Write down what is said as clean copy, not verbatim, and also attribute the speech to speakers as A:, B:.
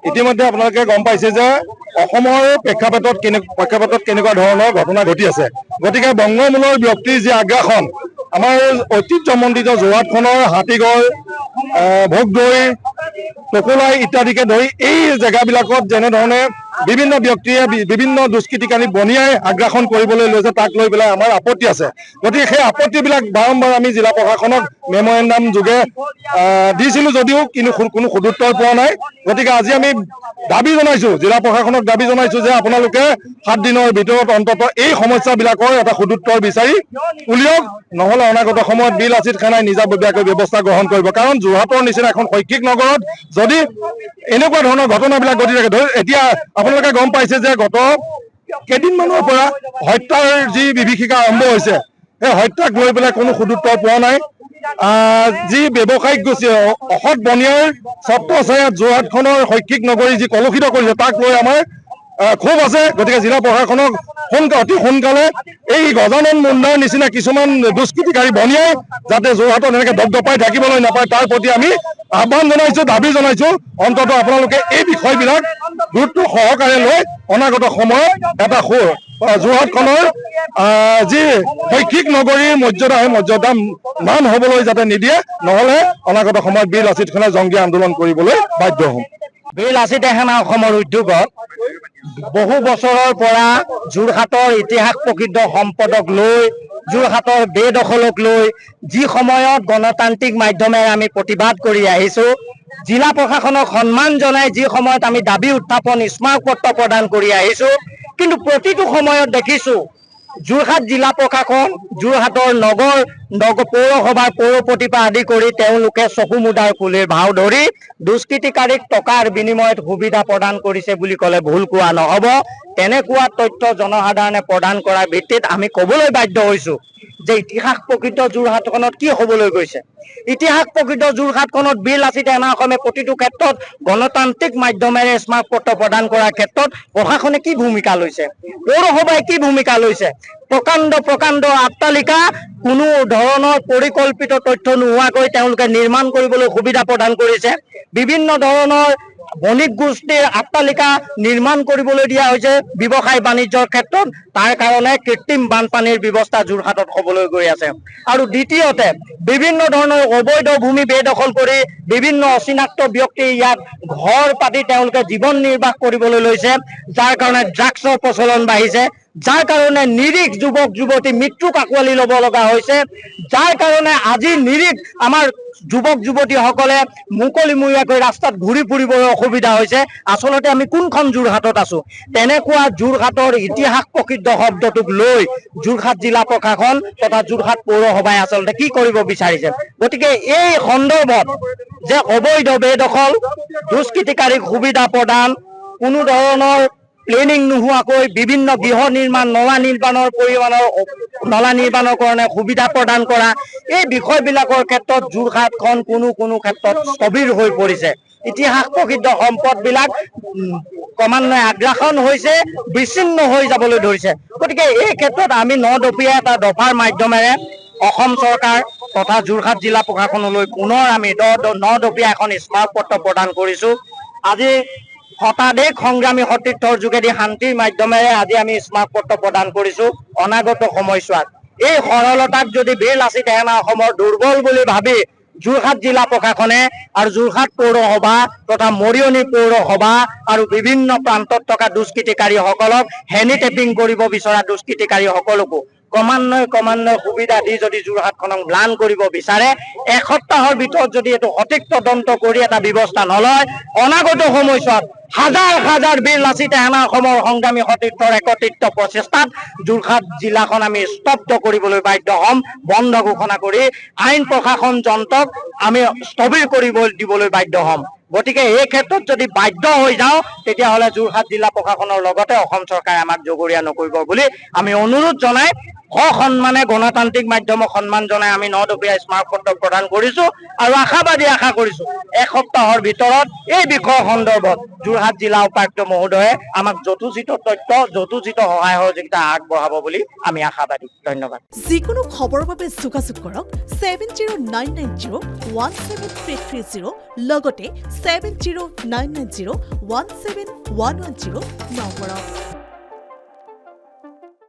A: ইতিমধ্যে আপোনালোকে গম পাইছে যে অসমৰ প্ৰেক্ষাপটত কেনেকুৱা ধৰণৰ ঘটনা ঘটি আছে। গতিকে বংগমূলৰ ব্যক্তিৰ যি আগ্ৰাসন আমাৰ ঐতিহ্যমণ্ডিত যোৰহাটখনৰ হাতীগড়, ভোগদৈ, টকোলাই ইত্যাদিকে ধৰি এই জেগাবিলাকত যেনেধৰণে বিভিন্ন ব্যক্তিয়ে বিভিন্ন দুষ্কৃতিকাৰী বনিয়াই আগ্ৰাসন কৰিবলৈ লৈছে, তাক লৈ পেলাই আমাৰ আপত্তি আছে। গতিকে সেই আপত্তিবিলাক বাৰম্বাৰ আমি জিলা প্ৰশাসনক মেমৰেণ্ডাম যোগে দিছিলোঁ যদিও কোনো সদুত্তৰ পোৱা নাই। গতিকে আজি আমি দাবী জনাইছোঁ, জিলা প্ৰশাসনক দাবী জনাইছোঁ যে আপোনালোকে 7 দিনৰ ভিতৰত অন্ততঃ এই সমস্যাবিলাকৰ এটা সদুত্তৰ বিচাৰি উলিয়াওক, নহ'লে অনাগত সময়ত বীৰ লাচিত খানাই নিজাববীয়াকৈ ব্যৱস্থা গ্ৰহণ কৰিব। কাৰণ যোৰহাটৰ নিচিনা এখন শৈক্ষিক নগৰত যদি এনেকুৱা ধৰণৰ ঘটনাবিলাক ঘটি থাকে, এতিয়া আপোনালোকে গম পাইছে যে গত কেইদিনমানৰ পৰা হত্যাৰ যি বিভীষিকা আৰম্ভ হৈছে, সেই হত্যাক লৈ পেলাই কোনো সদুত্তৰ পোৱা নাই। যি ব্যৱসায়িক গোষ্ঠী অসৎ বনিয়াৰ ছত্ৰছায়াত যোৰহাটখনৰ শৈক্ষিক নগৰী যি কলুষিত কৰিছে, তাক লৈ আমাৰ ক্ষোভ আছে। গতিকে জিলা প্ৰশাসনক অতি সোনকালে এই গজানন মুণ্ডাৰ নিচিনা কিছুমান দুষ্কৃতিকাৰী বনিয়াই যাতে যোৰহাটত এনেকৈ দপদপাই থাকিবলৈ নাপায়, তাৰ প্ৰতি আমি আহ্বান জনাইছোঁ, দাবী জনাইছোঁ। অন্ততঃ আপোনালোকে এই বিষয়বিলাক গুৰুত্ব সহকাৰে লৈ অনাগত সময়ত এটা যোৰহাটখনৰ যি শৈক্ষিক নগৰীৰ মৰ্যাদা, সেই মৰ্যাদা মান হ'বলৈ যাতে নিদিয়ে, নহ'লে অনাগত সময়ত বীৰ লাচিত খানাৰ জংগী আন্দোলন কৰিবলৈ বাধ্য হ'ম।
B: বীৰ লাচিত খানা অসমৰ উদ্যোগত বহু বছৰৰ পৰা যোৰহাটৰ ইতিহাস প্ৰসিদ্ধ সম্পদক লৈ, যোৰহাটৰ বেদখলক লৈ যি সময়ত গণতান্ত্ৰিক মাধ্যমেৰে আমি প্ৰতিবাদ কৰি আহিছোঁ, জিলা প্ৰশাসনক সন্মান জনাই যি সময়ত আমি দাবী উত্থাপন, স্মাৰকপত্ৰ প্ৰদান কৰি আহিছোঁ, কিন্তু প্ৰতিটো সময়ত দেখিছোঁ যোৰহাট জিলা প্ৰশাসন, যোৰহাটৰ নগৰ পৌৰসভাৰ পৌৰপতিৰ পৰা আদি কৰি তেওঁলোকে চকু মুদাৰ কুলিৰ ভাও ধৰি দুষ্কৃতিকাৰীক টকাৰ বিনিময়ত সুবিধা প্ৰদান কৰিছে বুলি ক'লে ভুল কোৱা নহ'ব। তেনেকুৱা তথ্য জনসাধাৰণে প্ৰদান কৰাৰ ভিত্তিত আমি ক'বলৈ বাধ্য হৈছোঁ যে ইতিহাস প্ৰকৃত যোৰহাটখনত কি হ'বলৈ গৈছে। ইতিহাস প্ৰকৃত যোৰহাটখনত বীৰ লাচিত সেনাঅসমে প্ৰতিটো ক্ষেত্ৰত গণতান্ত্ৰিক মাধ্যমেৰে স্মাৰকপত্ৰ প্ৰদান কৰাৰ ক্ষেত্ৰত প্ৰশাসনে কি ভূমিকা লৈছে, পৌৰসভাই কি ভূমিকা লৈছে। প্ৰকাণ্ড আট্টালিকা কোনো ধৰণৰ পৰিকল্পিত তথ্য নোহোৱাকৈ তেওঁলোকে নিৰ্মাণ কৰিবলৈ সুবিধা প্ৰদান কৰিছে। বিভিন্ন ধৰণৰ বণিক গোষ্ঠীৰ আট্টালিকা নিৰ্মাণ কৰিবলৈ দিয়া হৈছে ব্যৱসায় বাণিজ্যৰ ক্ষেত্ৰত। তাৰ কাৰণে কৃত্ৰিম বানপানীৰ ব্যৱস্থা যোৰহাটত হ'বলৈ গৈ আছে। আৰু দ্বিতীয়তে বিভিন্ন ধৰণৰ অবৈধ ভূমি বেদখল কৰি বিভিন্ন অচিনাক্ত ব্যক্তি ইয়াত ঘৰ পাতি তেওঁলোকে জীৱন নিৰ্বাহ কৰিবলৈ লৈছে, যাৰ কাৰণে ড্ৰাগছৰ প্ৰচলন বাঢ়িছে, যাৰ কাৰণে নিৰীহ যুৱক যুৱতী মৃত্যুক আঁকোৱালি ল'ব লগা হৈছে, যাৰ কাৰণে আজি নিৰীহ আমাৰ যুৱক যুৱতীসকলে মুকলিমূৰীয়াকৈ ৰাস্তাত ঘূৰি ফুৰিবলৈ অসুবিধা হৈছে। আচলতে আমি কোনখন যোৰহাটত আছোঁ? তেনেকুৱা যোৰহাটৰ ইতিহাস প্ৰসিদ্ধ শব্দটোক লৈ যোৰহাট জিলা প্ৰশাসন তথা যোৰহাট পৌৰসভাই আচলতে কি কৰিব বিচাৰিছে। গতিকে এই সন্দৰ্ভত যে অবৈধ বেদখল, দুষ্কৃতিকাৰীক সুবিধা প্ৰদান, কোনো ধৰণৰ প্লেনিং নোহোৱাকৈ বিভিন্ন গৃহ নিৰ্মাণ, নলা নিৰ্মাণৰ কাৰণে সুবিধা প্ৰদান কৰা, এই বিষয়বিলাকৰ ক্ষেত্ৰত যোৰহাটখন কোনো ক্ষেত্ৰত স্থবিৰ হৈ পৰিছে। ইতিহাস প্ৰসিদ্ধ সম্পদবিলাক ক্ৰমান্বয়ে আগ্ৰাসন হৈছে, বিচ্ছিন্ন হৈ যাবলৈ ধৰিছে। গতিকে এই ক্ষেত্ৰত আমি 9 দফীয়া এটা দফাৰ মাধ্যমেৰে অসম চৰকাৰ তথা যোৰহাট জিলা প্ৰশাসনলৈ পুনৰ আমি 9 দফীয়া এখন স্মাৰকপত্ৰ প্ৰদান কৰিছোঁ। আজি শতাধিক সংগ্ৰামী সতীৰ্থৰ যোগেদি শান্তিৰ মাধ্যমেৰে আজি আমি স্মাৰকপত্ৰ প্ৰদান কৰিছোঁ। অনাগত সময়ছোৱাত এই সৰলতাক যদি বীৰ লাচিত সেনা অসমৰ দুৰ্বল বুলি ভাবি যোৰহাট জিলা প্ৰশাসনে আৰু যোৰহাট পৌৰসভা তথা মৰিয়নি পৌৰসভা আৰু বিভিন্ন প্ৰান্তত থকা দুষ্কৃতিকাৰীসকলক হেনি টেপিং কৰিব বিচৰা দুষ্কৃতিকাৰীসকলকো ক্ৰমান্বয়ে সুবিধা দি যদি যোৰহাটখনক ম্লান কৰিব বিচাৰে, এসপ্তাহৰ ভিতৰত যদি এইটো সঠিক তদন্ত কৰি এটা ব্যৱস্থা নলয়, অনাগত সময়ছোৱাত হাজাৰ বীৰ লাচিত সেনা অসমৰ সংগ্ৰামী সতীৰ্থৰ একত্ৰিত প্ৰচেষ্টাত যোৰহাট জিলাখন আমি স্তব্ধ কৰিবলৈ বাধ্য হ'ম। বন্ধ ঘোষণা কৰি আইন প্ৰশাসন যন্ত্ৰক আমি স্থবিৰ দিবলৈ বাধ্য হ'ম। গতিকে এই ক্ষেত্ৰত যদি বাধ্য হৈ যাওঁ, তেতিয়াহ'লে যোৰহাট জিলা প্ৰশাসনৰ লগতে অসম চৰকাৰে আমাক জগৰীয়া নকৰিব বুলি আমি অনুৰোধ জনাই সসন্মানে গণতান্ত্ৰিক মাধ্যমক সন্মান জনাই আমি 9 টকীয়া স্মাৰকপত্ৰ প্ৰদান কৰিছোঁ আৰু আশা কৰিছোঁ এসপ্তাহৰ ভিতৰত এই বিষয় সন্দৰ্ভত যোৰহাট জিলা উপায়ুক্ত মহোদয়ে আমাক যথোচিত তথ্য যথোচিত সহায় সহযোগিতা আগবঢ়াব বুলি আমি আশাবাদী। ধন্যবাদ।
C: যিকোনো খবৰৰ বাবে যোগাযোগ কৰক 7099017330 লগতে 7099017110 নম্বৰত।